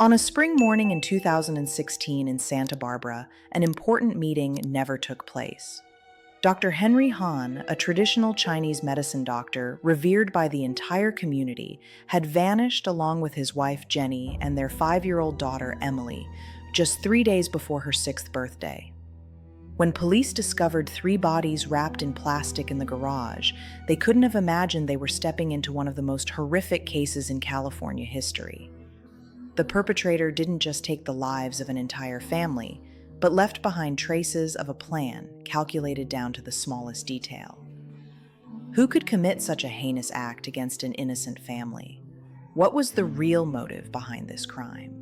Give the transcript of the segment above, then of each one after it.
On a spring morning in 2016 in Santa Barbara, an important meeting never took place. Dr. Henry Han, a traditional Chinese medicine doctor revered by the entire community, had vanished along with his wife Jenny and their 5-year-old daughter Emily, just 3 days before her 6th birthday. When police discovered 3 bodies wrapped in plastic in the garage, they couldn't have imagined they were stepping into one of the most horrific cases in California history. The perpetrator didn't just take the lives of an entire family, but left behind traces of a plan calculated down to the smallest detail. Who could commit such a heinous act against an innocent family? What was the real motive behind this crime?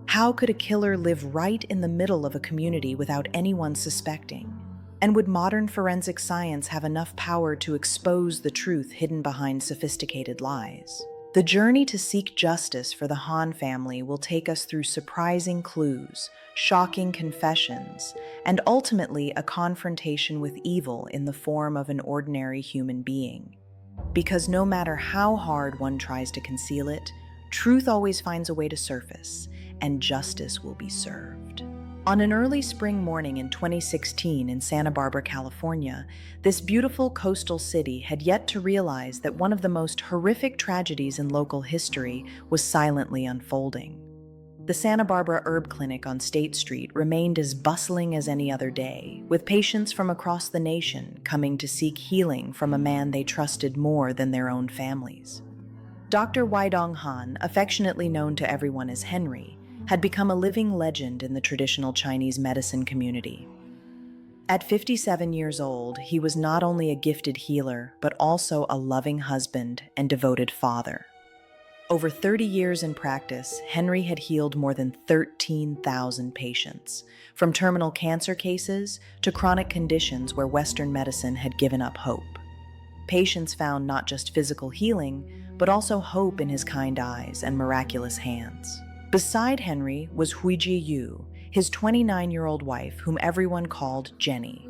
How could a killer live right in the middle of a community without anyone suspecting? And would modern forensic science have enough power to expose the truth hidden behind sophisticated lies? The journey to seek justice for the Han family will take us through surprising clues, shocking confessions, and ultimately a confrontation with evil in the form of an ordinary human being. Because no matter how hard one tries to conceal it, truth always finds a way to surface, and justice will be served. On an early spring morning in 2016 in Santa Barbara, California, this beautiful coastal city had yet to realize that one of the most horrific tragedies in local history was silently unfolding. The Santa Barbara Herb Clinic on State Street remained as bustling as any other day, with patients from across the nation coming to seek healing from a man they trusted more than their own families. Dr. Weidong Han, affectionately known to everyone as Henry, had become a living legend in the traditional Chinese medicine community. At 57 years old, he was not only a gifted healer, but also a loving husband and devoted father. Over 30 years in practice, Henry had healed more than 13,000 patients, from terminal cancer cases to chronic conditions where Western medicine had given up hope. Patients found not just physical healing, but also hope in his kind eyes and miraculous hands. Beside Henry was Huiji Yu, his 29-year-old wife, whom everyone called Jenny.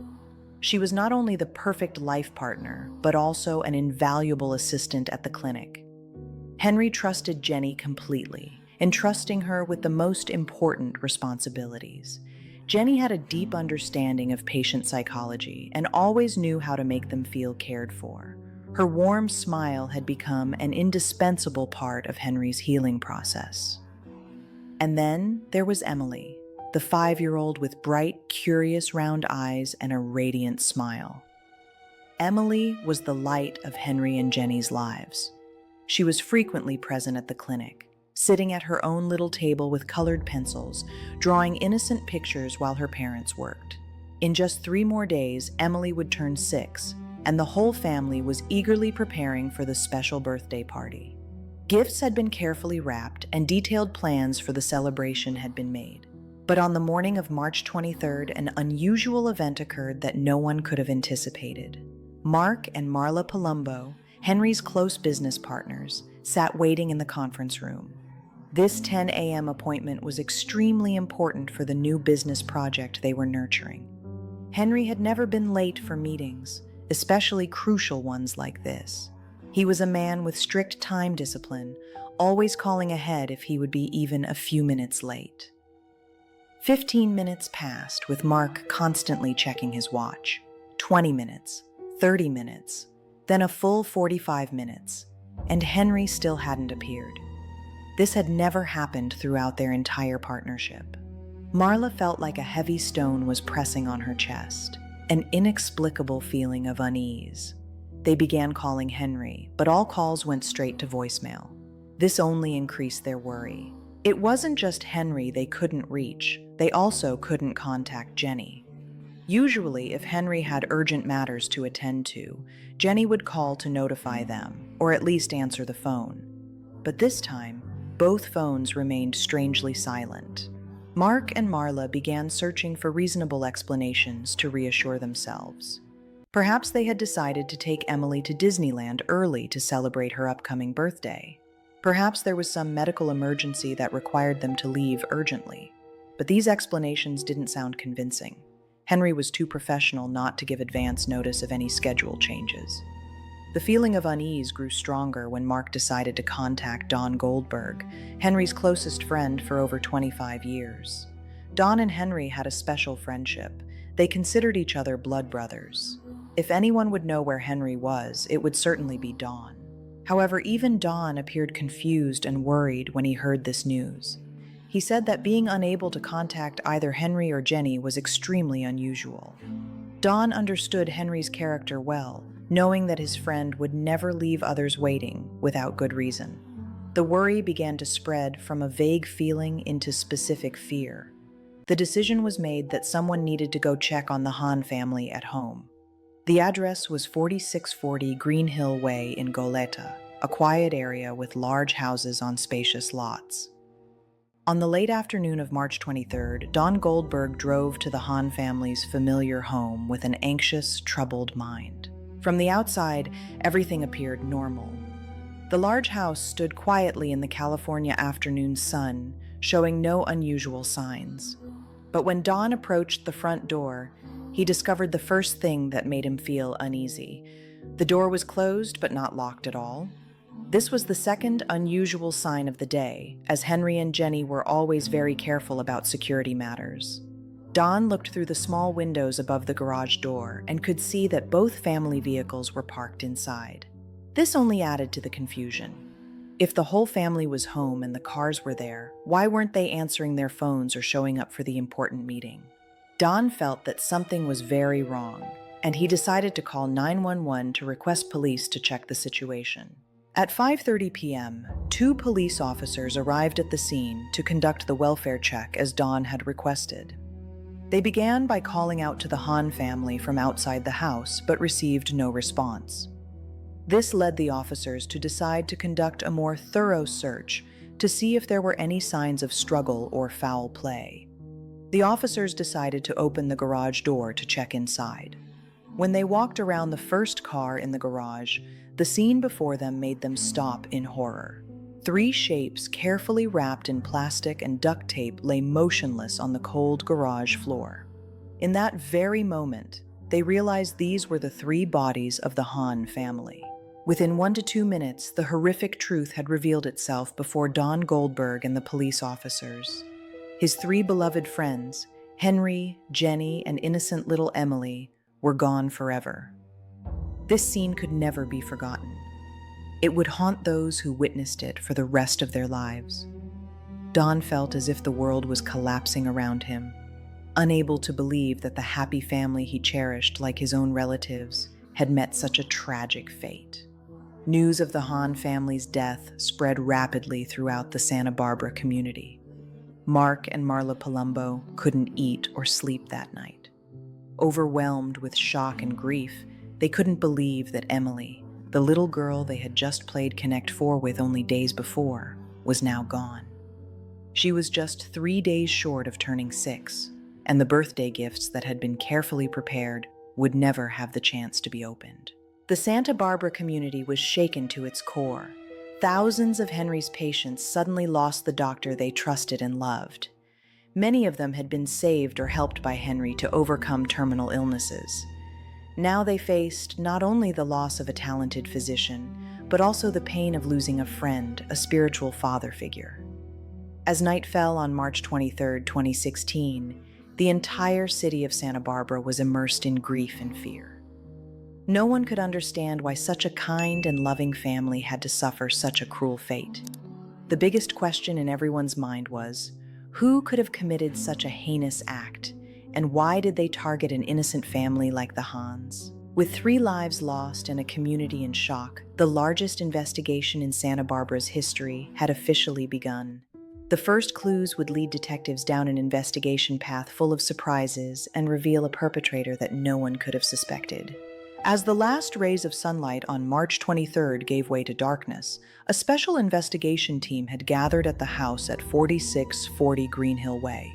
She was not only the perfect life partner, but also an invaluable assistant at the clinic. Henry trusted Jenny completely, entrusting her with the most important responsibilities. Jenny had a deep understanding of patient psychology and always knew how to make them feel cared for. Her warm smile had become an indispensable part of Henry's healing process. And then there was Emily, the 5-year-old with bright, curious round eyes and a radiant smile. Emily was the light of Henry and Jenny's lives. She was frequently present at the clinic, sitting at her own little table with colored pencils, drawing innocent pictures while her parents worked. In just 3 more days, Emily would turn 6, and the whole family was eagerly preparing for the special birthday party. Gifts had been carefully wrapped and detailed plans for the celebration had been made. But on the morning of March 23rd, an unusual event occurred that no one could have anticipated. Mark and Marla Palumbo, Henry's close business partners, sat waiting in the conference room. This 10 a.m. appointment was extremely important for the new business project they were nurturing. Henry had never been late for meetings, especially crucial ones like this. He was a man with strict time discipline, always calling ahead if he would be even a few minutes late. 15 minutes passed, with Mark constantly checking his watch. 20 minutes, 30 minutes, then a full 45 minutes, and Henry still hadn't appeared. This had never happened throughout their entire partnership. Marla felt like a heavy stone was pressing on her chest, an inexplicable feeling of unease. They began calling Henry, but all calls went straight to voicemail. This only increased their worry. It wasn't just Henry they couldn't reach, they also couldn't contact Jenny. Usually, if Henry had urgent matters to attend to, Jenny would call to notify them, or at least answer the phone. But this time, both phones remained strangely silent. Mark and Marla began searching for reasonable explanations to reassure themselves. Perhaps they had decided to take Emily to Disneyland early to celebrate her upcoming birthday. Perhaps there was some medical emergency that required them to leave urgently. But these explanations didn't sound convincing. Henry was too professional not to give advance notice of any schedule changes. The feeling of unease grew stronger when Mark decided to contact Don Goldberg, Henry's closest friend for over 25 years. Don and Henry had a special friendship. They considered each other blood brothers. If anyone would know where Henry was, it would certainly be Don. However, even Don appeared confused and worried when he heard this news. He said that being unable to contact either Henry or Jenny was extremely unusual. Don understood Henry's character well, knowing that his friend would never leave others waiting without good reason. The worry began to spread from a vague feeling into specific fear. The decision was made that someone needed to go check on the Hahn family at home. The address was 4640 Green Hill Way in Goleta, a quiet area with large houses on spacious lots. On the late afternoon of March 23rd, Don Goldberg drove to the Hahn family's familiar home with an anxious, troubled mind. From the outside, everything appeared normal. The large house stood quietly in the California afternoon sun, showing no unusual signs. But when Don approached the front door, he discovered the first thing that made him feel uneasy. The door was closed but not locked at all. This was the second unusual sign of the day, as Henry and Jenny were always very careful about security matters. Don looked through the small windows above the garage door and could see that both family vehicles were parked inside. This only added to the confusion. If the whole family was home and the cars were there, why weren't they answering their phones or showing up for the important meeting? Don felt that something was very wrong, and he decided to call 911 to request police to check the situation. At 5:30 p.m., 2 police officers arrived at the scene to conduct the welfare check as Don had requested. They began by calling out to the Hahn family from outside the house, but received no response. This led the officers to decide to conduct a more thorough search to see if there were any signs of struggle or foul play. The officers decided to open the garage door to check inside. When they walked around the first car in the garage, the scene before them made them stop in horror. 3 shapes carefully wrapped in plastic and duct tape lay motionless on the cold garage floor. In that very moment, they realized these were the 3 bodies of the Hahn family. Within 1 to 2 minutes, the horrific truth had revealed itself before Don Goldberg and the police officers. His 3 beloved friends, Henry, Jenny, and innocent little Emily, were gone forever. This scene could never be forgotten. It would haunt those who witnessed it for the rest of their lives. Don felt as if the world was collapsing around him, unable to believe that the happy family he cherished, like his own relatives, had met such a tragic fate. News of the Hahn family's death spread rapidly throughout the Santa Barbara community. Mark and Marla Palumbo couldn't eat or sleep that night. Overwhelmed with shock and grief, they couldn't believe that Emily, the little girl they had just played Connect 4 with only days before, was now gone. She was just 3 days short of turning 6, and the birthday gifts that had been carefully prepared would never have the chance to be opened. The Santa Barbara community was shaken to its core. Thousands of Henry's patients suddenly lost the doctor they trusted and loved. Many of them had been saved or helped by Henry to overcome terminal illnesses. Now they faced not only the loss of a talented physician, but also the pain of losing a friend, a spiritual father figure. As night fell on March 23, 2016, the entire city of Santa Barbara was immersed in grief and fear. No one could understand why such a kind and loving family had to suffer such a cruel fate. The biggest question in everyone's mind was, who could have committed such a heinous act? And why did they target an innocent family like the Hahns? With 3 lives lost and a community in shock, the largest investigation in Santa Barbara's history had officially begun. The first clues would lead detectives down an investigation path full of surprises and reveal a perpetrator that no one could have suspected. As the last rays of sunlight on March 23rd gave way to darkness, a special investigation team had gathered at the house at 4640 Green Hill Way.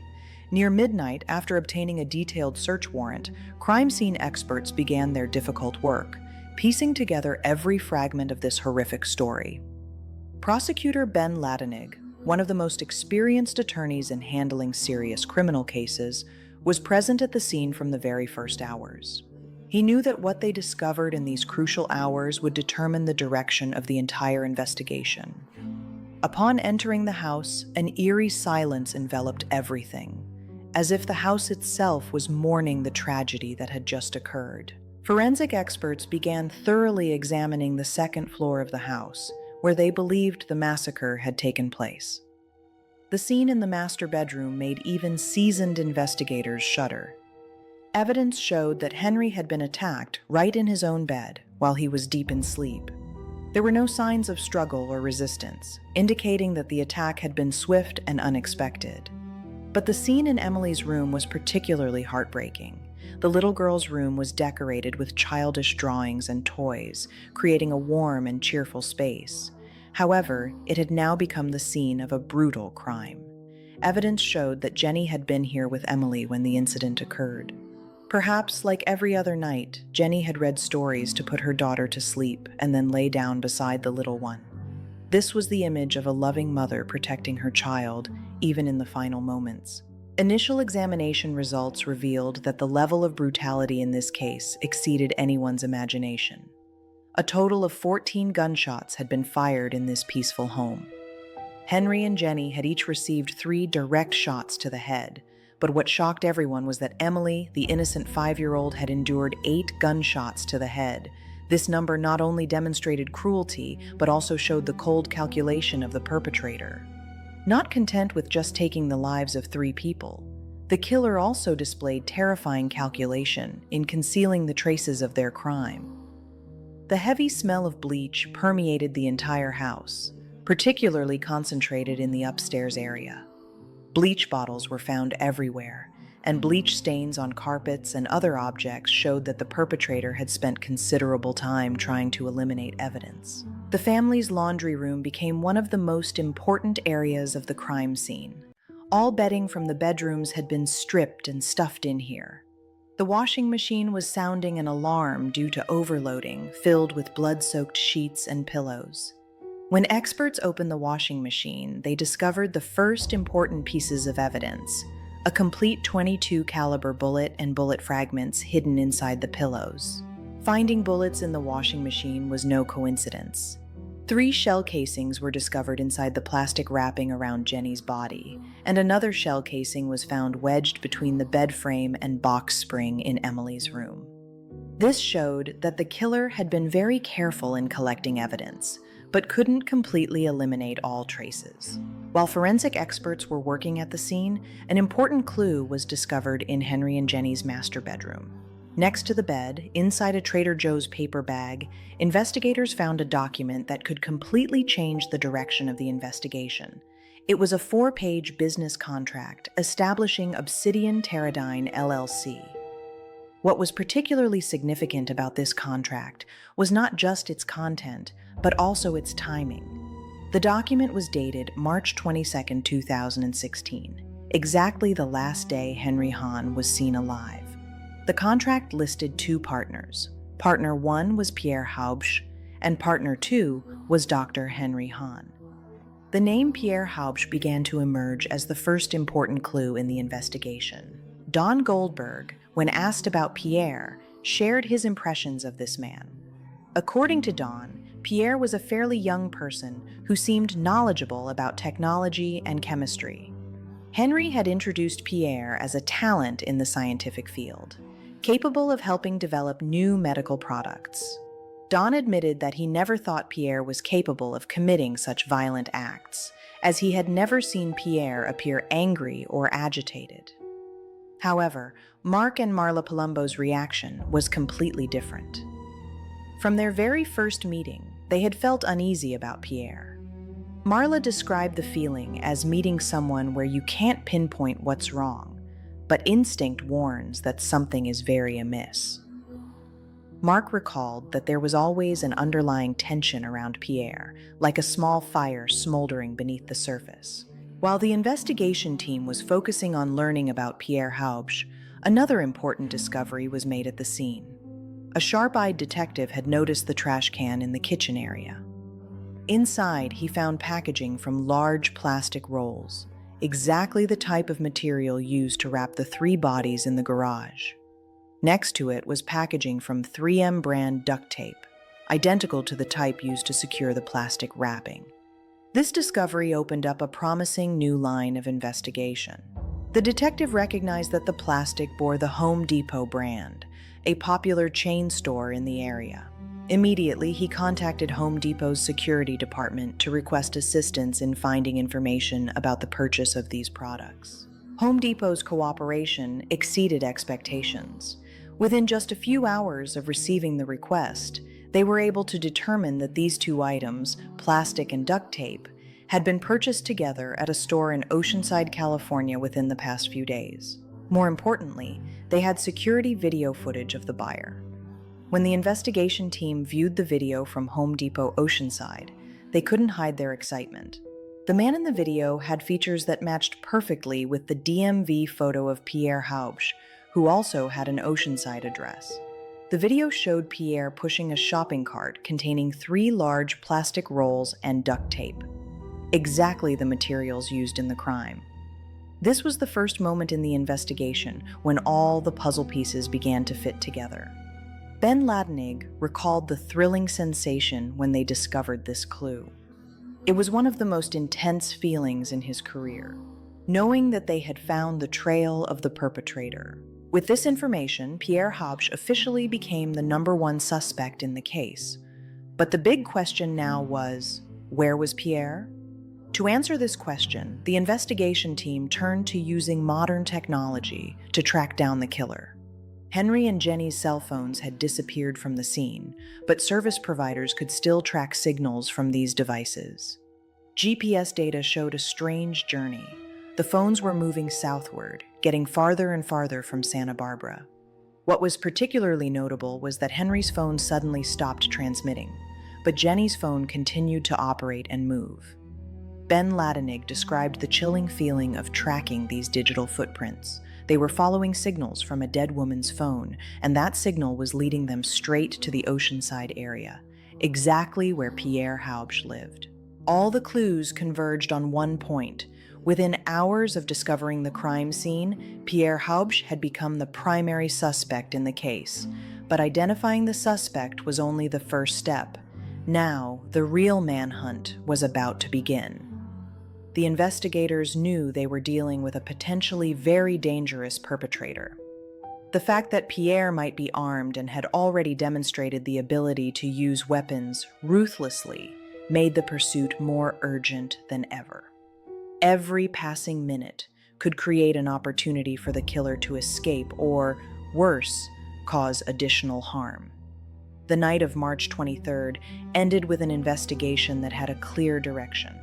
Near midnight, after obtaining a detailed search warrant, crime scene experts began their difficult work, piecing together every fragment of this horrific story. Prosecutor Ben Ladanig, one of the most experienced attorneys in handling serious criminal cases, was present at the scene from the very first hours. He knew that what they discovered in these crucial hours would determine the direction of the entire investigation. Upon entering the house, an eerie silence enveloped everything, as if the house itself was mourning the tragedy that had just occurred. Forensic experts began thoroughly examining the second floor of the house, where they believed the massacre had taken place. The scene in the master bedroom made even seasoned investigators shudder. Evidence showed that Henry had been attacked right in his own bed while he was deep in sleep. There were no signs of struggle or resistance, indicating that the attack had been swift and unexpected. But the scene in Emily's room was particularly heartbreaking. The little girl's room was decorated with childish drawings and toys, creating a warm and cheerful space. However, it had now become the scene of a brutal crime. Evidence showed that Jenny had been here with Emily when the incident occurred. Perhaps, like every other night, Jenny had read stories to put her daughter to sleep and then lay down beside the little one. This was the image of a loving mother protecting her child, even in the final moments. Initial examination results revealed that the level of brutality in this case exceeded anyone's imagination. A total of 14 gunshots had been fired in this peaceful home. Henry and Jenny had each received 3 direct shots to the head, but what shocked everyone was that Emily, the innocent 5-year-old, had endured 8 gunshots to the head. This number not only demonstrated cruelty, but also showed the cold calculation of the perpetrator. Not content with just taking the lives of 3 people, the killer also displayed terrifying calculation in concealing the traces of their crime. The heavy smell of bleach permeated the entire house, particularly concentrated in the upstairs area. Bleach bottles were found everywhere, and bleach stains on carpets and other objects showed that the perpetrator had spent considerable time trying to eliminate evidence. The family's laundry room became one of the most important areas of the crime scene. All bedding from the bedrooms had been stripped and stuffed in here. The washing machine was sounding an alarm due to overloading, filled with blood-soaked sheets and pillows. When experts opened the washing machine, they discovered the first important pieces of evidence: a complete .22 caliber bullet and bullet fragments hidden inside the pillows. Finding bullets in the washing machine was no coincidence. 3 shell casings were discovered inside the plastic wrapping around Jenny's body, and another shell casing was found wedged between the bed frame and box spring in Emily's room. This showed that the killer had been very careful in collecting evidence, but couldn't completely eliminate all traces. While forensic experts were working at the scene, an important clue was discovered in Henry and Jenny's master bedroom. Next to the bed, inside a Trader Joe's paper bag, investigators found a document that could completely change the direction of the investigation. It was a 4-page business contract establishing Obsidian Teradyne LLC. What was particularly significant about this contract was not just its content, but also its timing. The document was dated March 22, 2016, exactly the last day Henry Hahn was seen alive. The contract listed 2 partners. Partner 1 was Pierre Haobsh, and Partner 2 was Dr. Henry Hahn. The name Pierre Haobsh began to emerge as the first important clue in the investigation. Don Goldberg, when asked about Pierre, shared his impressions of this man. According to Don, Pierre was a fairly young person who seemed knowledgeable about technology and chemistry. Henry had introduced Pierre as a talent in the scientific field, capable of helping develop new medical products. Don admitted that he never thought Pierre was capable of committing such violent acts, as he had never seen Pierre appear angry or agitated. However, Mark and Marla Palumbo's reaction was completely different. From their very first meeting, they had felt uneasy about Pierre. Marla described the feeling as meeting someone where you can't pinpoint what's wrong, but instinct warns that something is very amiss. Mark recalled that there was always an underlying tension around Pierre, like a small fire smoldering beneath the surface. While the investigation team was focusing on learning about Pierre Haobsh, another important discovery was made at the scene. A sharp-eyed detective had noticed the trash can in the kitchen area. Inside, he found packaging from large plastic rolls, exactly the type of material used to wrap the 3 bodies in the garage. Next to it was packaging from 3M brand duct tape, identical to the type used to secure the plastic wrapping. This discovery opened up a promising new line of investigation. The detective recognized that the plastic bore the Home Depot brand, a popular chain store in the area. Immediately, he contacted Home Depot's security department to request assistance in finding information about the purchase of these products. Home Depot's cooperation exceeded expectations. Within just a few hours of receiving the request, they were able to determine that these two items, plastic and duct tape, had been purchased together at a store in Oceanside, California within the past few days. More importantly, they had security video footage of the buyer. When the investigation team viewed the video from Home Depot Oceanside, they couldn't hide their excitement. The man in the video had features that matched perfectly with the DMV photo of Pierre Haobsh, who also had an Oceanside address. The video showed Pierre pushing a shopping cart containing 3 large plastic rolls and duct tape, exactly the materials used in the crime. This was the first moment in the investigation when all the puzzle pieces began to fit together. Ben Ladanig recalled the thrilling sensation when they discovered this clue. It was one of the most intense feelings in his career, knowing that they had found the trail of the perpetrator. With this information, Pierre Haobsh officially became the #1 suspect in the case. But the big question now was, where was Pierre? To answer this question, the investigation team turned to using modern technology to track down the killer. Henry and Jenny's cell phones had disappeared from the scene, but service providers could still track signals from these devices. GPS data showed a strange journey. The phones were moving southward, getting farther and farther from Santa Barbara. What was particularly notable was that Henry's phone suddenly stopped transmitting, but Jenny's phone continued to operate and move. Ben Ladanig described the chilling feeling of tracking these digital footprints. They were following signals from a dead woman's phone, and that signal was leading them straight to the Oceanside area, exactly where Pierre Haobsh lived. All the clues converged on one point. Within hours of discovering the crime scene, Pierre Haobsh had become the primary suspect in the case. But identifying the suspect was only the first step. Now, the real manhunt was about to begin. The investigators knew they were dealing with a potentially very dangerous perpetrator. The fact that Pierre might be armed and had already demonstrated the ability to use weapons ruthlessly made the pursuit more urgent than ever. Every passing minute could create an opportunity for the killer to escape or, worse, cause additional harm. The night of March 23rd ended with an investigation that had a clear direction.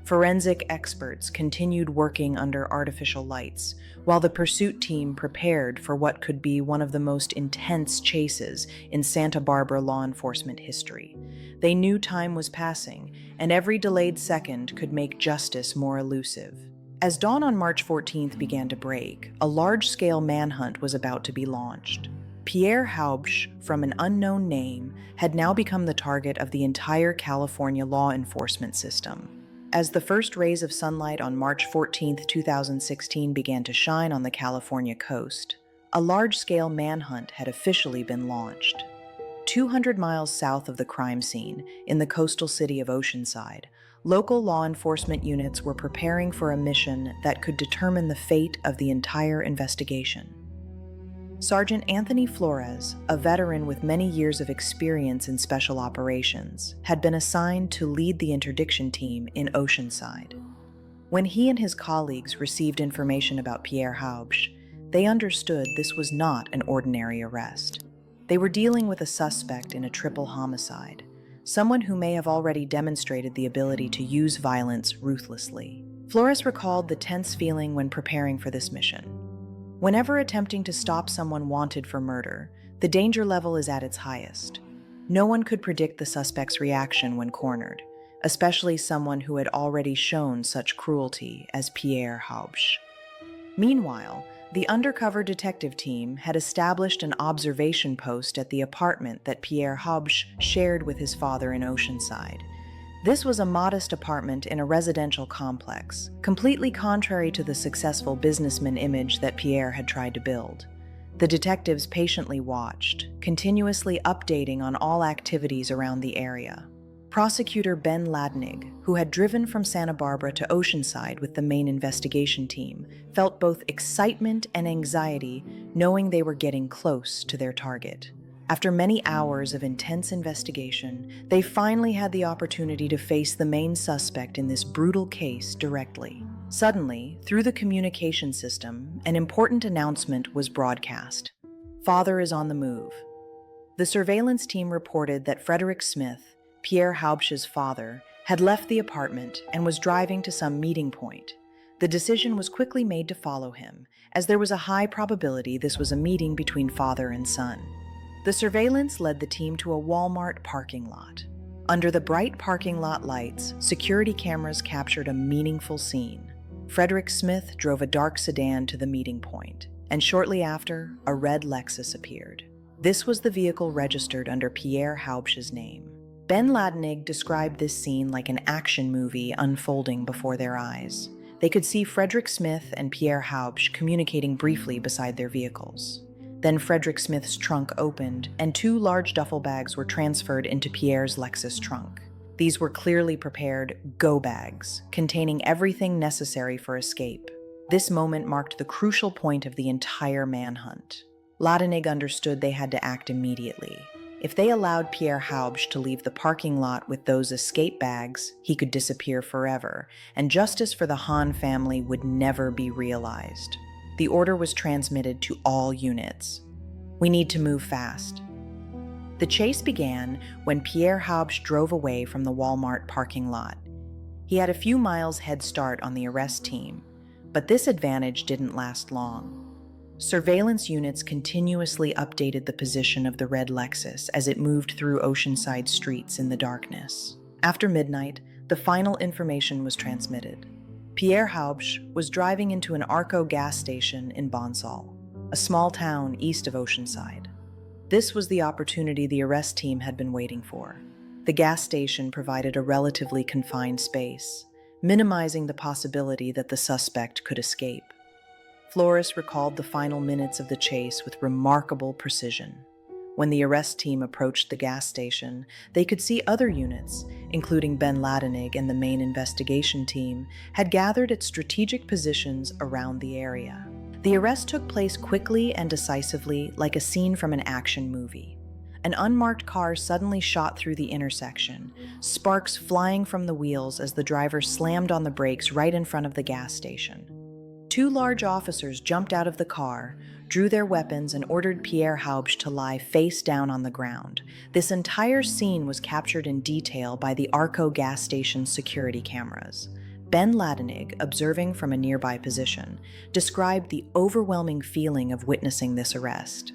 Forensic experts continued working under artificial lights, while the pursuit team prepared for what could be one of the most intense chases in Santa Barbara law enforcement history. They knew time was passing, and every delayed second could make justice more elusive. As dawn on March 14th began to break, a large-scale manhunt was about to be launched. Pierre Haobsh, from an unknown name, had now become the target of the entire California law enforcement system. As the first rays of sunlight on March 14, 2016 began to shine on the California coast, a large-scale manhunt had officially been launched. 200 miles south of the crime scene, in the coastal city of Oceanside, local law enforcement units were preparing for a mission that could determine the fate of the entire investigation. Sergeant Anthony Flores, a veteran with many years of experience in special operations, had been assigned to lead the interdiction team in Oceanside. When he and his colleagues received information about Pierre Haobsh, they understood this was not an ordinary arrest. They were dealing with a suspect in a triple homicide, someone who may have already demonstrated the ability to use violence ruthlessly. Flores recalled the tense feeling when preparing for this mission. Whenever attempting to stop someone wanted for murder, the danger level is at its highest. No one could predict the suspect's reaction when cornered, especially someone who had already shown such cruelty as Pierre Haobsh. Meanwhile, the undercover detective team had established an observation post at the apartment that Pierre Haobsh shared with his father in Oceanside. This was a modest apartment in a residential complex, completely contrary to the successful businessman image that Pierre had tried to build. The detectives patiently watched, continuously updating on all activities around the area. Prosecutor Ben Ladnig, who had driven from Santa Barbara to Oceanside with the main investigation team, felt both excitement and anxiety knowing they were getting close to their target. After many hours of intense investigation, they finally had the opportunity to face the main suspect in this brutal case directly. Suddenly, through the communication system, an important announcement was broadcast. Father is on the move. The surveillance team reported that Frederick Smith, Pierre Haobsh's father, had left the apartment and was driving to some meeting point. The decision was quickly made to follow him, as there was a high probability this was a meeting between father and son. The surveillance led the team to a Walmart parking lot. Under the bright parking lot lights, security cameras captured a meaningful scene. Frederick Smith drove a dark sedan to the meeting point, and shortly after, a red Lexus appeared. This was the vehicle registered under Pierre Haobsh's name. Ben Ladnig described this scene like an action movie unfolding before their eyes. They could see Frederick Smith and Pierre Haobsh communicating briefly beside their vehicles. Then Frederick Smith's trunk opened, and 2 large duffel bags were transferred into Pierre's Lexus trunk. These were clearly prepared go bags, containing everything necessary for escape. This moment marked the crucial point of the entire manhunt. Ladnig understood they had to act immediately. If they allowed Pierre Haobsh to leave the parking lot with those escape bags, he could disappear forever, and justice for the Hahn family would never be realized. The order was transmitted to all units. We need to move fast. The chase began when Pierre Haobsh drove away from the Walmart parking lot. He had a few miles head start on the arrest team, but this advantage didn't last long. Surveillance units continuously updated the position of the red Lexus as it moved through Oceanside streets in the darkness. After midnight, the final information was transmitted. Pierre Haobsh was driving into an Arco gas station in Bonsall, a small town east of Oceanside. This was the opportunity the arrest team had been waiting for. The gas station provided a relatively confined space, minimizing the possibility that the suspect could escape. Flores recalled the final minutes of the chase with remarkable precision. When the arrest team approached the gas station, they could see other units, including Ben Ladnig and the main investigation team, had gathered at strategic positions around the area. The arrest took place quickly and decisively, like a scene from an action movie. An unmarked car suddenly shot through the intersection, sparks flying from the wheels as the driver slammed on the brakes right in front of the gas station. 2 large officers jumped out of the car, drew their weapons, and ordered Pierre Haobsh to lie face down on the ground. This entire scene was captured in detail by the Arco gas station security cameras. Ben Ladnig, observing from a nearby position, described the overwhelming feeling of witnessing this arrest.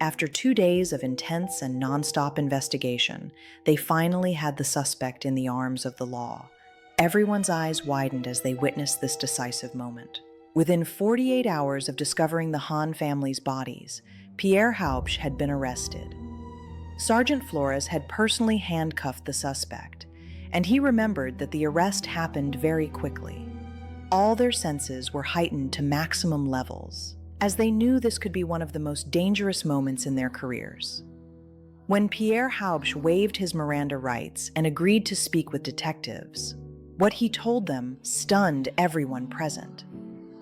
After 2 days of intense and nonstop investigation, they finally had the suspect in the arms of the law. Everyone's eyes widened as they witnessed this decisive moment. Within 48 hours of discovering the Hahn family's bodies, Pierre Haobsh had been arrested. Sergeant Flores had personally handcuffed the suspect, and he remembered that the arrest happened very quickly. All their senses were heightened to maximum levels, as they knew this could be one of the most dangerous moments in their careers. When Pierre Haobsh waived his Miranda rights and agreed to speak with detectives, what he told them stunned everyone present.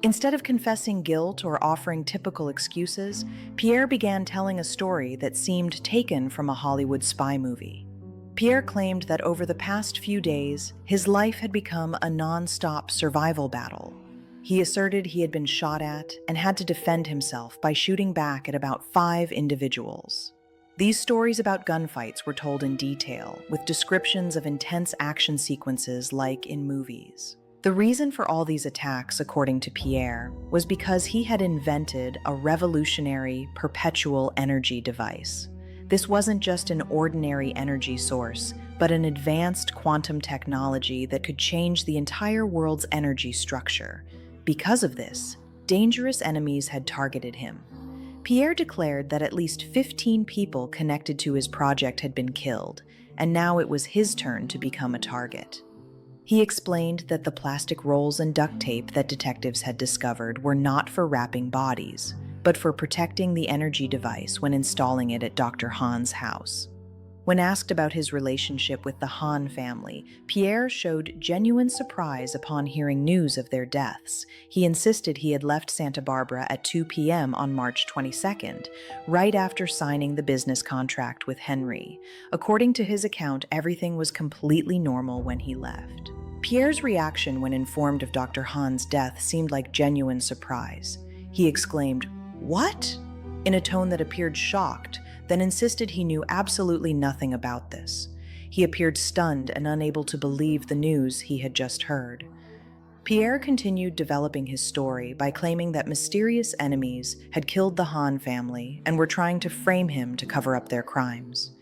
Instead of confessing guilt or offering typical excuses, Pierre began telling a story that seemed taken from a Hollywood spy movie. Pierre claimed that over the past few days, his life had become a non-stop survival battle. He asserted he had been shot at and had to defend himself by shooting back at about 5 individuals. These stories about gunfights were told in detail, with descriptions of intense action sequences like in movies. The reason for all these attacks, according to Pierre, was because he had invented a revolutionary perpetual energy device. This wasn't just an ordinary energy source, but an advanced quantum technology that could change the entire world's energy structure. Because of this, dangerous enemies had targeted him. Pierre declared that at least 15 people connected to his project had been killed, and now it was his turn to become a target. He explained that the plastic rolls and duct tape that detectives had discovered were not for wrapping bodies, but for protecting the energy device when installing it at Dr. Han's house. When asked about his relationship with the Han family, Pierre showed genuine surprise upon hearing news of their deaths. He insisted he had left Santa Barbara at 2 p.m. on March 22nd, right after signing the business contract with Henry. According to his account, everything was completely normal when he left. Pierre's reaction when informed of Dr. Han's death seemed like genuine surprise. He exclaimed, "What?" in a tone that appeared shocked, then insisted he knew absolutely nothing about this. He appeared stunned and unable to believe the news he had just heard. Pierre continued developing his story by claiming that mysterious enemies had killed the Han family and were trying to frame him to cover up their crimes.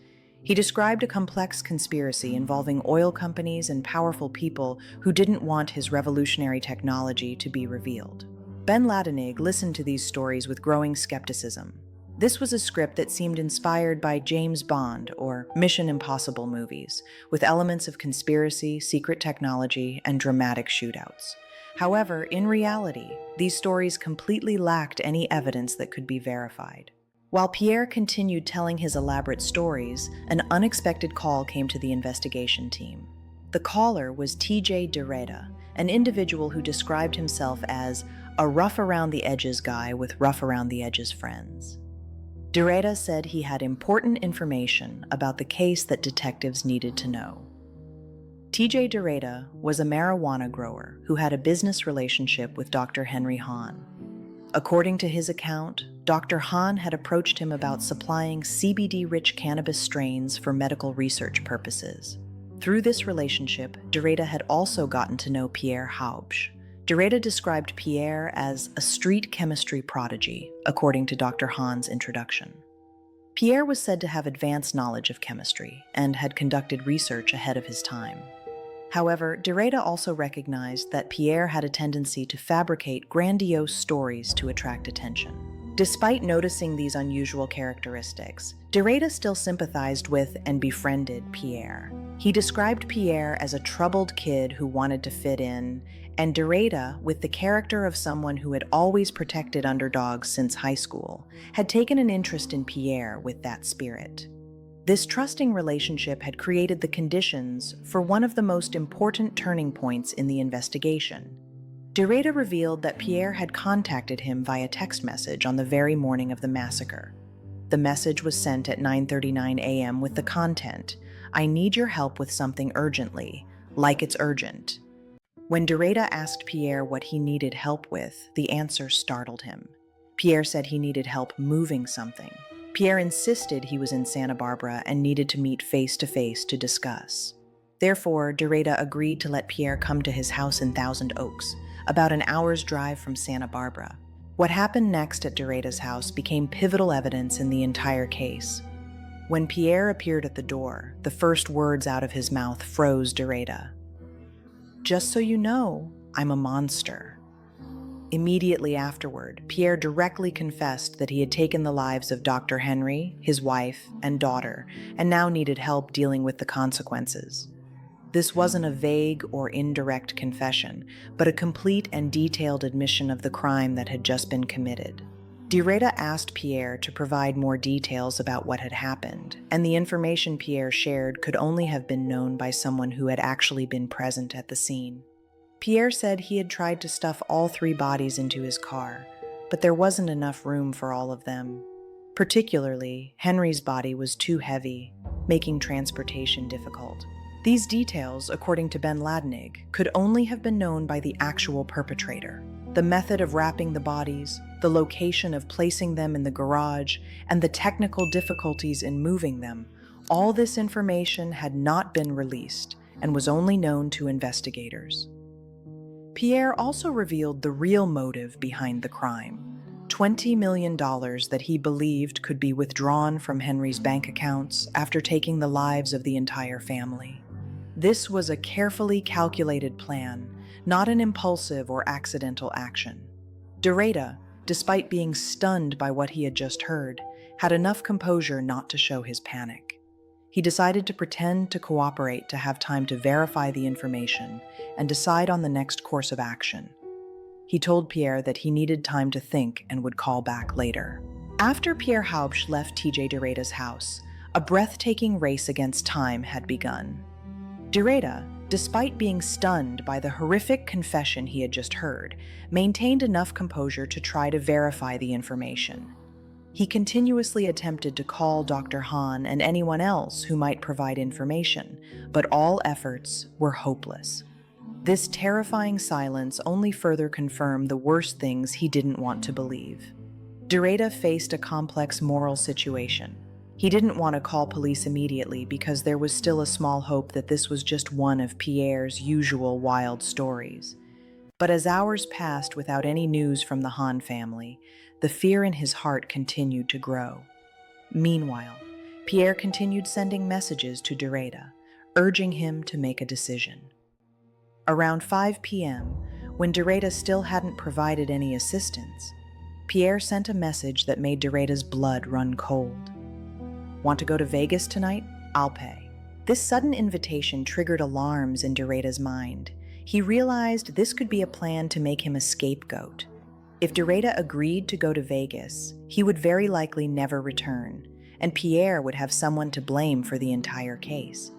He described a complex conspiracy involving oil companies and powerful people who didn't want his revolutionary technology to be revealed. Ben Ladenig listened to these stories with growing skepticism. This was a script that seemed inspired by James Bond or Mission Impossible movies, with elements of conspiracy, secret technology, and dramatic shootouts. However, in reality, these stories completely lacked any evidence that could be verified. While Pierre continued telling his elaborate stories, an unexpected call came to the investigation team. The caller was T.J. Derrida, an individual who described himself as a rough-around-the-edges guy with rough-around-the-edges friends. Derrida said he had important information about the case that detectives needed to know. T.J. Derrida was a marijuana grower who had a business relationship with Dr. Henry Han. According to his account, Dr. Han had approached him about supplying CBD-rich cannabis strains for medical research purposes. Through this relationship, Derrida had also gotten to know Pierre Haobsh. Derrida described Pierre as a street chemistry prodigy, according to Dr. Han's introduction. Pierre was said to have advanced knowledge of chemistry and had conducted research ahead of his time. However, Derrida also recognized that Pierre had a tendency to fabricate grandiose stories to attract attention. Despite noticing these unusual characteristics, Derrida still sympathized with and befriended Pierre. He described Pierre as a troubled kid who wanted to fit in, and Derrida, with the character of someone who had always protected underdogs since high school, had taken an interest in Pierre with that spirit. This trusting relationship had created the conditions for one of the most important turning points in the investigation. Derrida revealed that Pierre had contacted him via text message on the very morning of the massacre. The message was sent at 9:39 a.m. with the content, "I need your help with something urgently, like it's urgent." When Derrida asked Pierre what he needed help with, the answer startled him. Pierre said he needed help moving something. Pierre insisted he was in Santa Barbara and needed to meet face-to-face to discuss. Therefore, Derrida agreed to let Pierre come to his house in Thousand Oaks, about an hour's drive from Santa Barbara. What happened next at Derrida's house became pivotal evidence in the entire case. When Pierre appeared at the door, the first words out of his mouth froze Derrida. "Just so you know, I'm a monster." Immediately afterward, Pierre directly confessed that he had taken the lives of Dr. Henry, his wife, and daughter, and now needed help dealing with the consequences. This wasn't a vague or indirect confession, but a complete and detailed admission of the crime that had just been committed. Derrida asked Pierre to provide more details about what had happened, and the information Pierre shared could only have been known by someone who had actually been present at the scene. Pierre said he had tried to stuff all 3 bodies into his car, but there wasn't enough room for all of them. Particularly, Henry's body was too heavy, making transportation difficult. These details, according to Ben Ladenig, could only have been known by the actual perpetrator. The method of wrapping the bodies, the location of placing them in the garage, and the technical difficulties in moving them, all this information had not been released and was only known to investigators. Pierre also revealed the real motive behind the crime: $20 million that he believed could be withdrawn from Henry's bank accounts after taking the lives of the entire family. This was a carefully calculated plan, not an impulsive or accidental action. Derrida, despite being stunned by what he had just heard, had enough composure not to show his panic. He decided to pretend to cooperate to have time to verify the information and decide on the next course of action. He told Pierre that he needed time to think and would call back later. After Pierre Haobsh left TJ Derrida's house, a breathtaking race against time had begun. Derrida, despite being stunned by the horrific confession he had just heard, maintained enough composure to try to verify the information. He continuously attempted to call Dr. Han and anyone else who might provide information, but all efforts were hopeless. This terrifying silence only further confirmed the worst things he didn't want to believe. Derrida faced a complex moral situation. He didn't want to call police immediately because there was still a small hope that this was just one of Pierre's usual wild stories. But as hours passed without any news from the Han family, the fear in his heart continued to grow. Meanwhile, Pierre continued sending messages to Derrida, urging him to make a decision. Around 5 p.m., when Derrida still hadn't provided any assistance, Pierre sent a message that made Derrida's blood run cold. "Want to go to Vegas tonight? I'll pay." This sudden invitation triggered alarms in Derrida's mind. He realized this could be a plan to make him a scapegoat. If Derrida agreed to go to Vegas, he would very likely never return, and Pierre would have someone to blame for the entire case.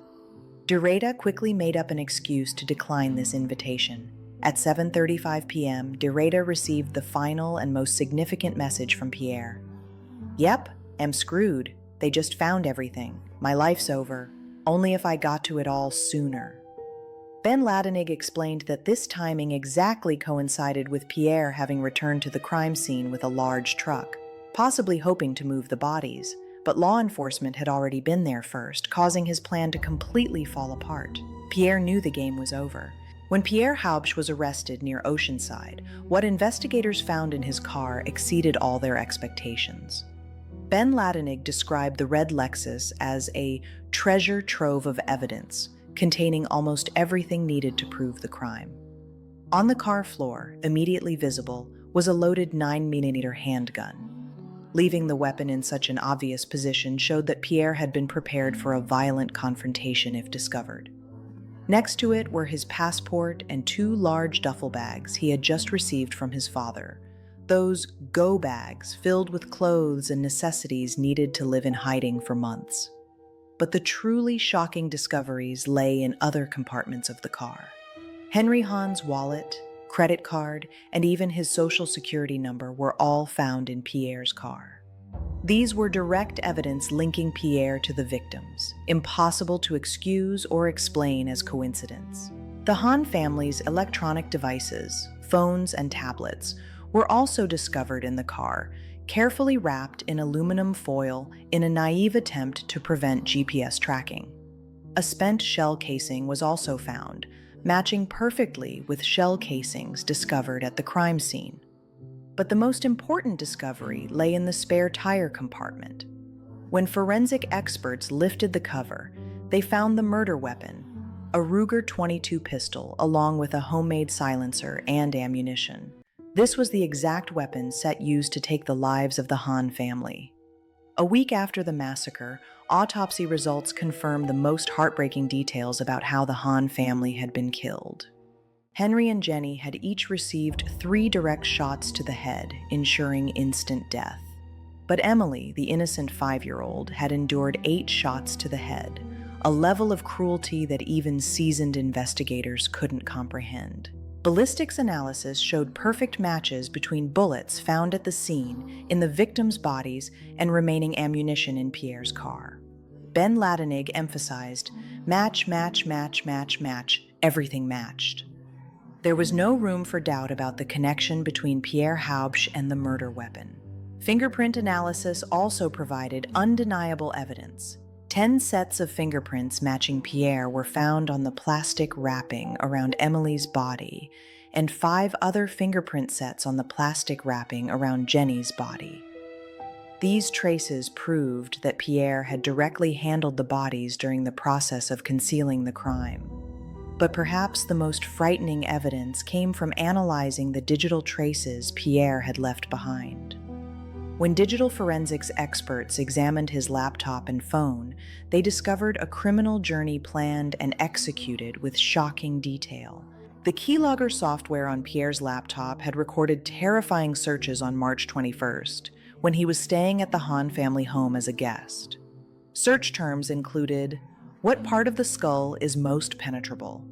Derrida quickly made up an excuse to decline this invitation. At 7:35 p.m., Derrida received the final and most significant message from Pierre. "Yep, am screwed. They just found everything. My life's over. Only if I got to it all sooner." Ben Ladenig explained that this timing exactly coincided with Pierre having returned to the crime scene with a large truck, possibly hoping to move the bodies, but law enforcement had already been there first, causing his plan to completely fall apart. Pierre knew the game was over. When Pierre Haobsh was arrested near Oceanside, what investigators found in his car exceeded all their expectations. Ben Ladenig described the red Lexus as a treasure trove of evidence, containing almost everything needed to prove the crime. On the car floor, immediately visible, was a loaded 9mm handgun. Leaving the weapon in such an obvious position showed that Pierre had been prepared for a violent confrontation if discovered. Next to it were his passport and 2 large duffel bags he had just received from his father, those go bags filled with clothes and necessities needed to live in hiding for months. But the truly shocking discoveries lay in other compartments of the car. Henry Han's wallet, credit card, and even his social security number were all found in Pierre's car. These were direct evidence linking Pierre to the victims, impossible to excuse or explain as coincidence. The Han family's electronic devices, phones and tablets, were also discovered in the car, carefully wrapped in aluminum foil in a naive attempt to prevent GPS tracking. A spent shell casing was also found, matching perfectly with shell casings discovered at the crime scene. But the most important discovery lay in the spare tire compartment. When forensic experts lifted the cover, they found the murder weapon, a Ruger .22 pistol along with a homemade silencer and ammunition. This was the exact weapon Set used to take the lives of the Han family. A week after the massacre, autopsy results confirmed the most heartbreaking details about how the Han family had been killed. Henry and Jenny had each received 3 direct shots to the head, ensuring instant death. But Emily, the innocent 5-year-old, had endured 8 shots to the head, a level of cruelty that even seasoned investigators couldn't comprehend. Ballistics analysis showed perfect matches between bullets found at the scene, in the victims' bodies, and remaining ammunition in Pierre's car. Ben Ladenig emphasized, match, match, match, match, match, everything matched. There was no room for doubt about the connection between Pierre Haobsh and the murder weapon. Fingerprint analysis also provided undeniable evidence. 10 sets of fingerprints matching Pierre were found on the plastic wrapping around Emily's body, and 5 other fingerprint sets on the plastic wrapping around Jenny's body. These traces proved that Pierre had directly handled the bodies during the process of concealing the crime. But perhaps the most frightening evidence came from analyzing the digital traces Pierre had left behind. When digital forensics experts examined his laptop and phone, they discovered a criminal journey planned and executed with shocking detail. The keylogger software on Pierre's laptop had recorded terrifying searches on March 21st, when he was staying at the Han family home as a guest. Search terms included, what part of the skull is most penetrable?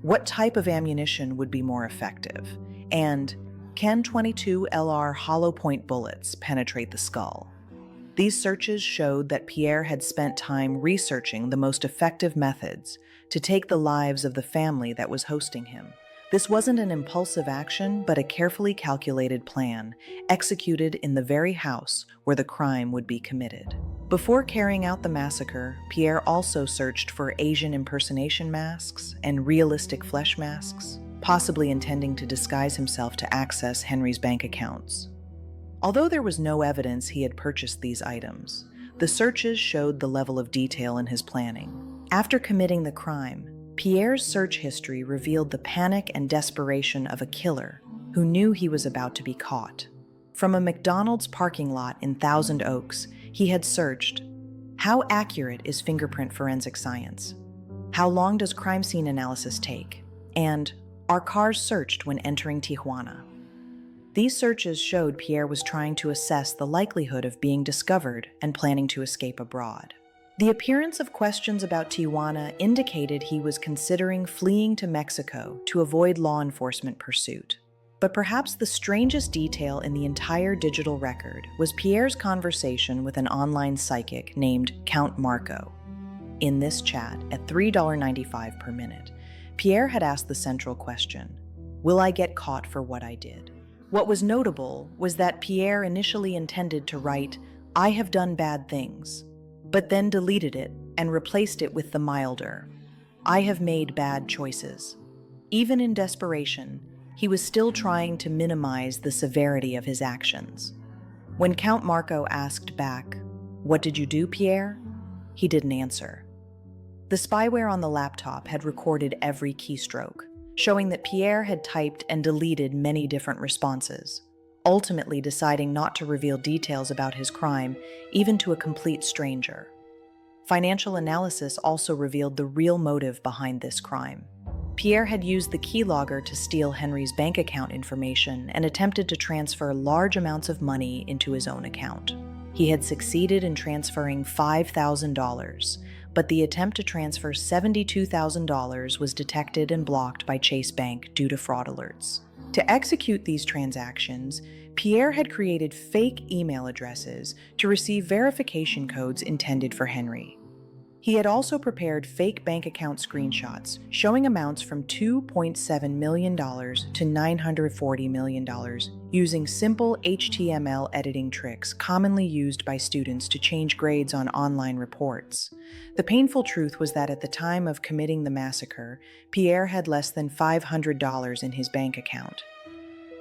What type of ammunition would be more effective? And can 22 LR hollow point bullets penetrate the skull? These searches showed that Pierre had spent time researching the most effective methods to take the lives of the family that was hosting him. This wasn't an impulsive action, but a carefully calculated plan, executed in the very house where the crime would be committed. Before carrying out the massacre, Pierre also searched for Asian impersonation masks and realistic flesh masks, possibly intending to disguise himself to access Henry's bank accounts. Although there was no evidence he had purchased these items, the searches showed the level of detail in his planning. After committing the crime, Pierre's search history revealed the panic and desperation of a killer who knew he was about to be caught. From a McDonald's parking lot in Thousand Oaks, he had searched, how accurate is fingerprint forensic science? How long does crime scene analysis take? And are cars searched when entering Tijuana? These searches showed Pierre was trying to assess the likelihood of being discovered and planning to escape abroad. The appearance of questions about Tijuana indicated he was considering fleeing to Mexico to avoid law enforcement pursuit. But perhaps the strangest detail in the entire digital record was Pierre's conversation with an online psychic named Count Marco. In this chat, at $3.95 per minute, Pierre had asked the central question, will I get caught for what I did? What was notable was that Pierre initially intended to write, I have done bad things, but then deleted it and replaced it with the milder, I have made bad choices. Even in desperation, he was still trying to minimize the severity of his actions. When Count Marco asked back, what did you do, Pierre? He didn't answer. The spyware on the laptop had recorded every keystroke, showing that Pierre had typed and deleted many different responses, ultimately deciding not to reveal details about his crime, even to a complete stranger. Financial analysis also revealed the real motive behind this crime. Pierre had used the keylogger to steal Henry's bank account information and attempted to transfer large amounts of money into his own account. He had succeeded in transferring $5,000, but the attempt to transfer $72,000 was detected and blocked by Chase Bank due to fraud alerts. To execute these transactions, Pierre had created fake email addresses to receive verification codes intended for Henry. He had also prepared fake bank account screenshots showing amounts from $2.7 million to $940 million using simple HTML editing tricks commonly used by students to change grades on online reports. The painful truth was that at the time of committing the massacre, Pierre had less than $500 in his bank account.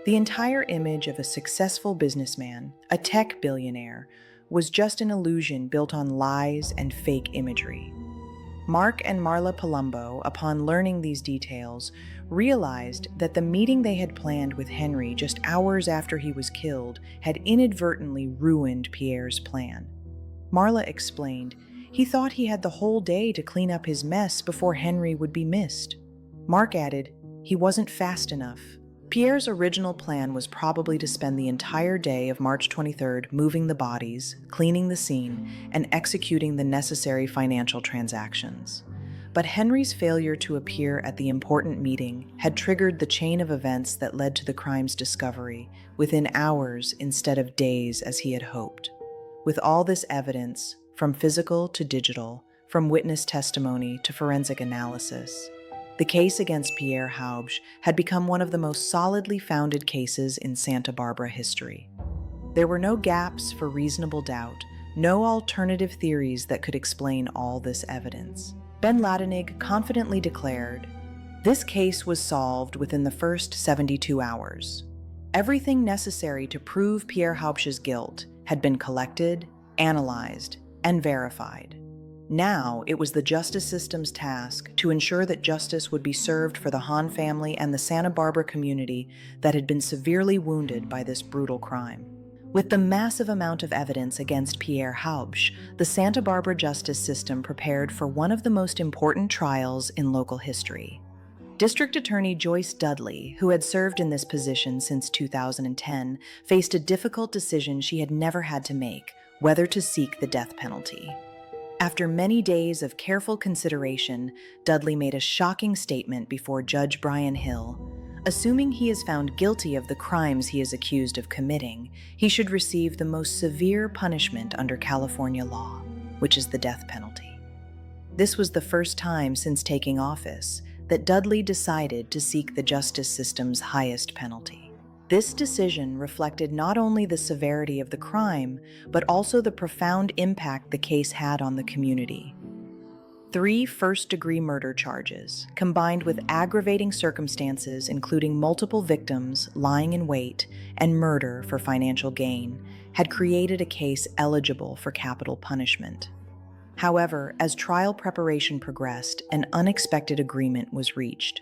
The entire image of a successful businessman, a tech billionaire, was just an illusion built on lies and fake imagery. Mark and Marla Palumbo, upon learning these details, realized that the meeting they had planned with Henry just hours after he was killed had inadvertently ruined Pierre's plan. Marla explained, he thought he had the whole day to clean up his mess before Henry would be missed. Mark added, he wasn't fast enough. Pierre's original plan was probably to spend the entire day of March 23rd moving the bodies, cleaning the scene, and executing the necessary financial transactions. But Henry's failure to appear at the important meeting had triggered the chain of events that led to the crime's discovery within hours instead of days as he had hoped. With all this evidence, from physical to digital, from witness testimony to forensic analysis, the case against Pierre Haobsh had become one of the most solidly founded cases in Santa Barbara history. There were no gaps for reasonable doubt, no alternative theories that could explain all this evidence. Ben Ladenig confidently declared, "This case was solved within the first 72 hours. Everything necessary to prove Pierre Haobsh's guilt had been collected, analyzed, and verified. Now it was the justice system's task to ensure that justice would be served for the Han family and the Santa Barbara community that had been severely wounded by this brutal crime." With the massive amount of evidence against Pierre Haobsh, the Santa Barbara justice system prepared for one of the most important trials in local history. District Attorney Joyce Dudley, who had served in this position since 2010, faced a difficult decision she had never had to make: whether to seek the death penalty. After many days of careful consideration, Dudley made a shocking statement before Judge Brian Hill. Assuming he is found guilty of the crimes he is accused of committing, he should receive the most severe punishment under California law, which is the death penalty. This was the first time since taking office that Dudley decided to seek the justice system's highest penalty. This decision reflected not only the severity of the crime, but also the profound impact the case had on the community. 3 first-degree murder charges, combined with aggravating circumstances including multiple victims, lying in wait, and murder for financial gain, had created a case eligible for capital punishment. However, as trial preparation progressed, an unexpected agreement was reached.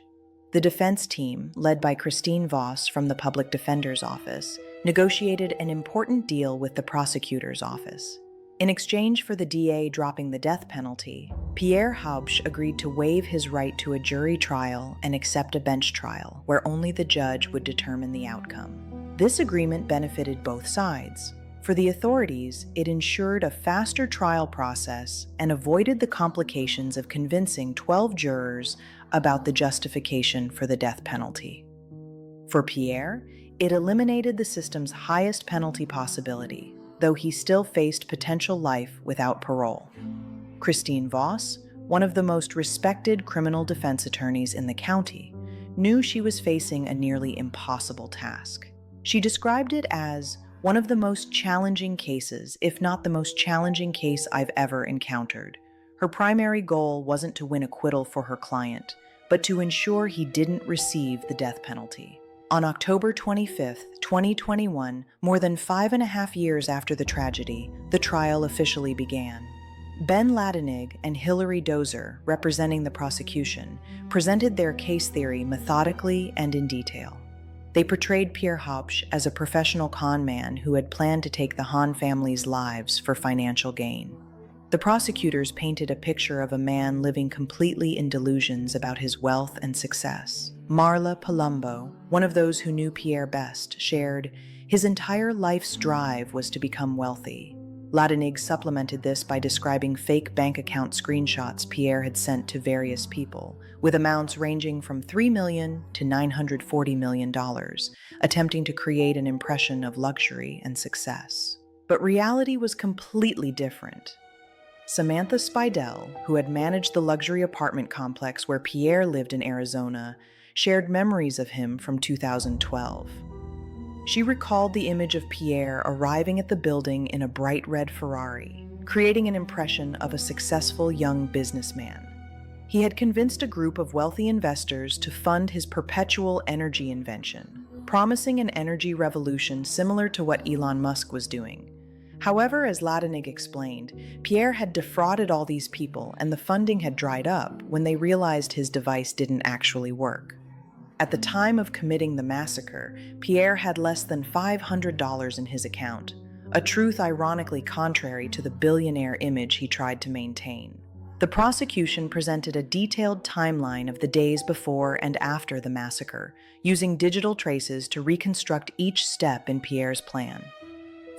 The defense team, led by Christine Voss from the Public Defender's Office, negotiated an important deal with the prosecutor's office. In exchange for the DA dropping the death penalty, Pierre Haobsh agreed to waive his right to a jury trial and accept a bench trial, where only the judge would determine the outcome. This agreement benefited both sides. For the authorities, it ensured a faster trial process and avoided the complications of convincing 12 jurors about the justification for the death penalty. For Pierre, it eliminated the system's highest penalty possibility, though he still faced potential life without parole. Christine Voss, one of the most respected criminal defense attorneys in the county, knew she was facing a nearly impossible task. She described it as one of the most challenging cases, if not the most challenging case I've ever encountered. Her primary goal wasn't to win acquittal for her client, but to ensure he didn't receive the death penalty. On October 25, 2021, more than 5.5 years after the tragedy, the trial officially began. Ben Ladanig and Hilary Dozer, representing the prosecution, presented their case theory methodically and in detail. They portrayed Pierre Haobsh as a professional con man who had planned to take the Hahn family's lives for financial gain. The prosecutors painted a picture of a man living completely in delusions about his wealth and success. Marla Palumbo, one of those who knew Pierre best, shared, his entire life's drive was to become wealthy. Ladanig supplemented this by describing fake bank account screenshots Pierre had sent to various people, with amounts ranging from $3 million to $940 million, attempting to create an impression of luxury and success. But reality was completely different. Samantha Spidell, who had managed the luxury apartment complex where Pierre lived in Arizona, shared memories of him from 2012. She recalled the image of Pierre arriving at the building in a bright red Ferrari, creating an impression of a successful young businessman. He had convinced a group of wealthy investors to fund his perpetual energy invention, promising an energy revolution similar to what Elon Musk was doing. However, as Ladanig explained, Pierre had defrauded all these people and the funding had dried up when they realized his device didn't actually work. At the time of committing the massacre, Pierre had less than $500 in his account, a truth ironically contrary to the billionaire image he tried to maintain. The prosecution presented a detailed timeline of the days before and after the massacre, using digital traces to reconstruct each step in Pierre's plan.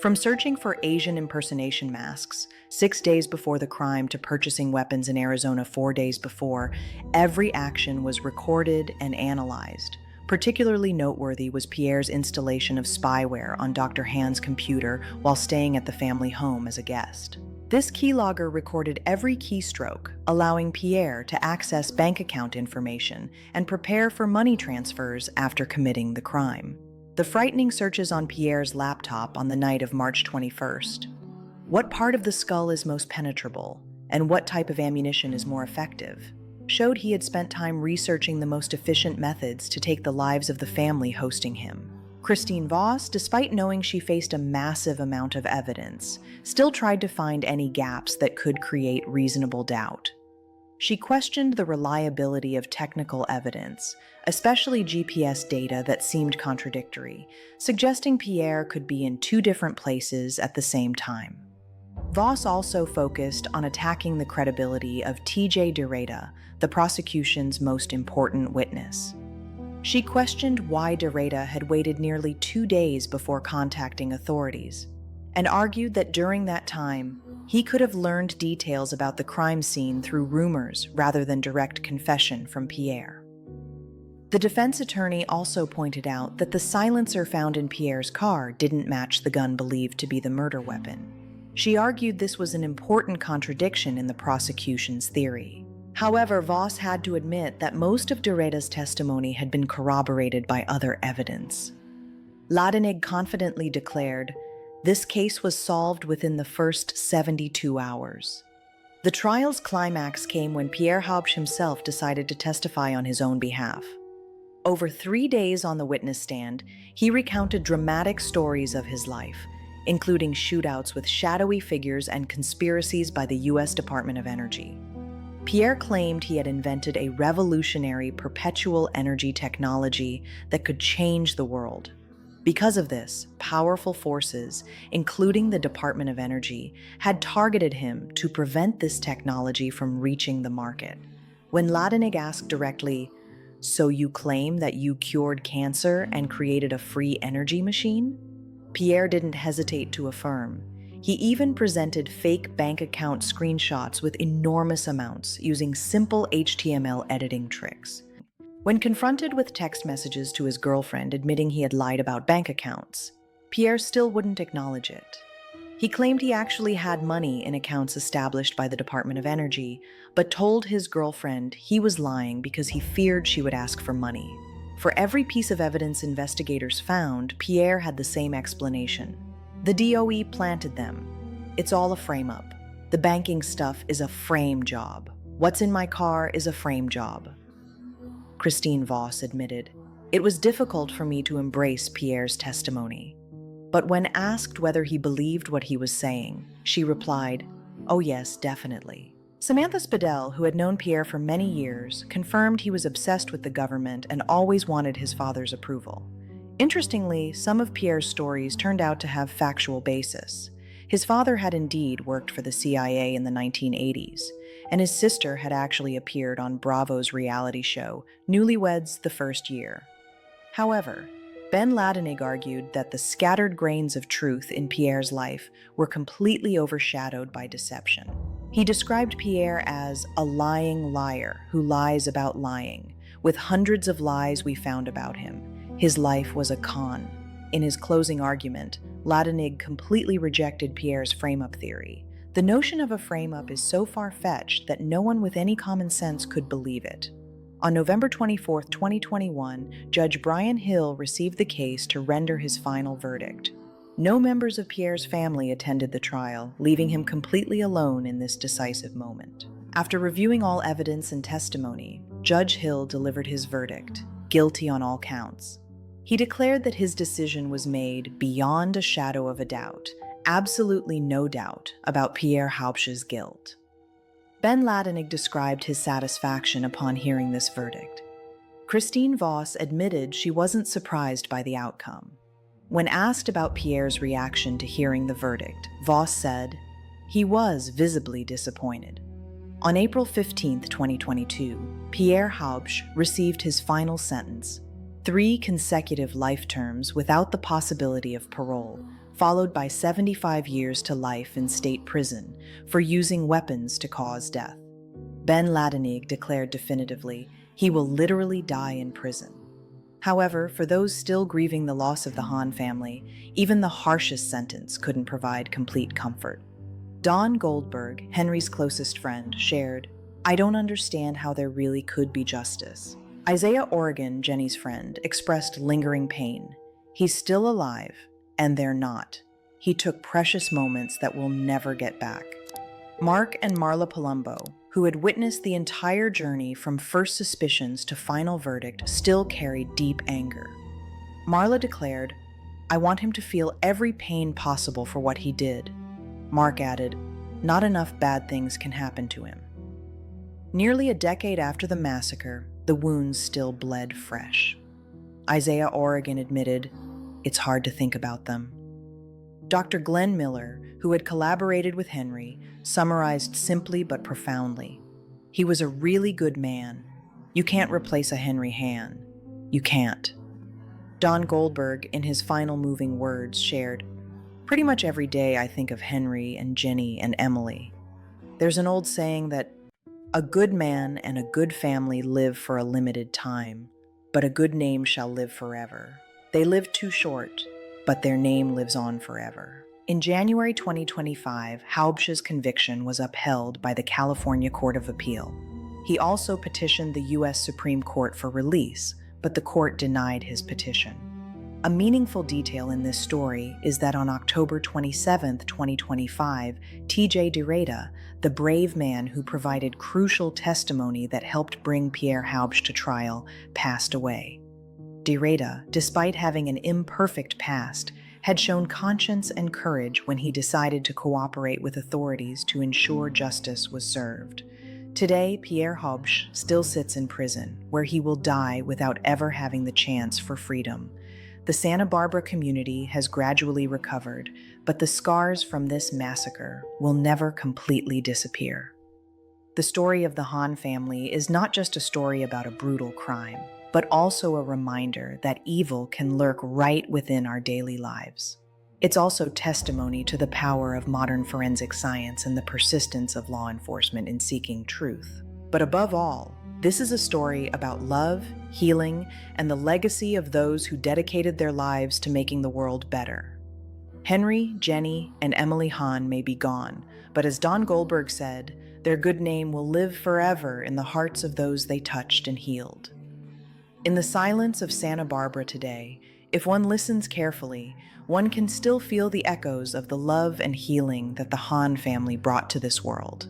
From searching for Asian impersonation masks 6 days before the crime to purchasing weapons in Arizona 4 days before, every action was recorded and analyzed. Particularly noteworthy was Pierre's installation of spyware on Dr. Han's computer while staying at the family home as a guest. This keylogger recorded every keystroke, allowing Pierre to access bank account information and prepare for money transfers after committing the crime. The frightening searches on Pierre's laptop on the night of March 21st. What part of the skull is most penetrable, and what type of ammunition is more effective, showed he had spent time researching the most efficient methods to take the lives of the family hosting him. Christine Voss, despite knowing she faced a massive amount of evidence, still tried to find any gaps that could create reasonable doubt. She questioned the reliability of technical evidence, especially GPS data that seemed contradictory, suggesting Pierre could be in 2 different places at the same time. Voss also focused on attacking the credibility of T.J. DeReda, the prosecution's most important witness. She questioned why DeReda had waited nearly 2 days before contacting authorities, and argued that during that time, he could have learned details about the crime scene through rumors rather than direct confession from Pierre. The defense attorney also pointed out that the silencer found in Pierre's car didn't match the gun believed to be the murder weapon. She argued this was an important contradiction in the prosecution's theory. However, Voss had to admit that most of DeReda's testimony had been corroborated by other evidence. Ladenig confidently declared, "This case was solved within the first 72 hours." The trial's climax came when Pierre Haobsh himself decided to testify on his own behalf. Over 3 days on the witness stand, he recounted dramatic stories of his life, including shootouts with shadowy figures and conspiracies by the U.S. Department of Energy. Pierre claimed he had invented a revolutionary perpetual energy technology that could change the world. Because of this, powerful forces, including the Department of Energy, had targeted him to prevent this technology from reaching the market. When Ladenig asked directly, "So you claim that you cured cancer and created a free energy machine?" Pierre didn't hesitate to affirm. He even presented fake bank account screenshots with enormous amounts using simple HTML editing tricks. When confronted with text messages to his girlfriend admitting he had lied about bank accounts, Pierre still wouldn't acknowledge it. He claimed he actually had money in accounts established by the Department of Energy, but told his girlfriend he was lying because he feared she would ask for money. For every piece of evidence investigators found, Pierre had the same explanation. The DOE planted them. It's all a frame-up. The banking stuff is a frame job. What's in my car is a frame job. Christine Voss admitted, "It was difficult for me to embrace Pierre's testimony." But when asked whether he believed what he was saying, she replied, "Oh yes, definitely." Samantha Spadell, who had known Pierre for many years, confirmed he was obsessed with the government and always wanted his father's approval. Interestingly, some of Pierre's stories turned out to have factual basis. His father had indeed worked for the CIA in the 1980s, and his sister had actually appeared on Bravo's reality show, Newlyweds the First Year. However, Ben Ladenig argued that the scattered grains of truth in Pierre's life were completely overshadowed by deception. He described Pierre as a lying liar who lies about lying. With hundreds of lies we found about him, his life was a con. In his closing argument, Ladenig completely rejected Pierre's frame-up theory. The notion of a frame-up is so far-fetched that no one with any common sense could believe it. On November 24, 2021, Judge Brian Hill received the case to render his final verdict. No members of Pierre's family attended the trial, leaving him completely alone in this decisive moment. After reviewing all evidence and testimony, Judge Hill delivered his verdict, guilty on all counts. He declared that his decision was made beyond a shadow of a doubt, absolutely no doubt about Pierre Haobsh's guilt. Ben Ladenig described his satisfaction upon hearing this verdict. Christine Voss admitted she wasn't surprised by the outcome. When asked about Pierre's reaction to hearing the verdict, Voss said, "He was visibly disappointed." On April 15, 2022, Pierre Haobsh received his final sentence, 3 consecutive life terms without the possibility of parole, followed by 75 years to life in state prison for using weapons to cause death. Ben Ladenig declared definitively, he will literally die in prison. However, for those still grieving the loss of the Hahn family, even the harshest sentence couldn't provide complete comfort. Dawn Goldberg, Henry's closest friend, shared, "I don't understand how there really could be justice." Isaiah Oregon, Jenny's friend, expressed lingering pain. "He's still alive, and they're not. He took precious moments that we'll never get back." Mark and Marla Palumbo, who had witnessed the entire journey from first suspicions to final verdict, still carried deep anger. Marla declared, "I want him to feel every pain possible for what he did." Mark added, "Not enough bad things can happen to him." Nearly a decade after the massacre, the wounds still bled fresh. Isaiah Oregon admitted, "It's hard to think about them." Dr. Glenn Miller, who had collaborated with Henry, summarized simply but profoundly. He was a really good man. You can't replace a Henry Hahn. You can't. Don Goldberg, in his final moving words, shared, "Pretty much every day I think of Henry and Jenny and Emily. There's an old saying that a good man and a good family live for a limited time, but a good name shall live forever. They lived too short, but their name lives on forever." In January 2025, Haobsh's conviction was upheld by the California Court of Appeal. He also petitioned the U.S. Supreme Court for release, but the court denied his petition. A meaningful detail in this story is that on October 27, 2025, T.J. DeRita, the brave man who provided crucial testimony that helped bring Pierre Haobsh to trial, passed away. DeRita, despite having an imperfect past, had shown conscience and courage when he decided to cooperate with authorities to ensure justice was served. Today, Pierre Haobsh still sits in prison, where he will die without ever having the chance for freedom. The Santa Barbara community has gradually recovered, but the scars from this massacre will never completely disappear. The story of the Hahn family is not just a story about a brutal crime, but also a reminder that evil can lurk right within our daily lives. It's also testimony to the power of modern forensic science and the persistence of law enforcement in seeking truth. But above all, this is a story about love, healing, and the legacy of those who dedicated their lives to making the world better. Henry, Jenny, and Emily Hahn may be gone, but as Don Goldberg said, their good name will live forever in the hearts of those they touched and healed. In the silence of Santa Barbara today, if one listens carefully, one can still feel the echoes of the love and healing that the Hahn family brought to this world.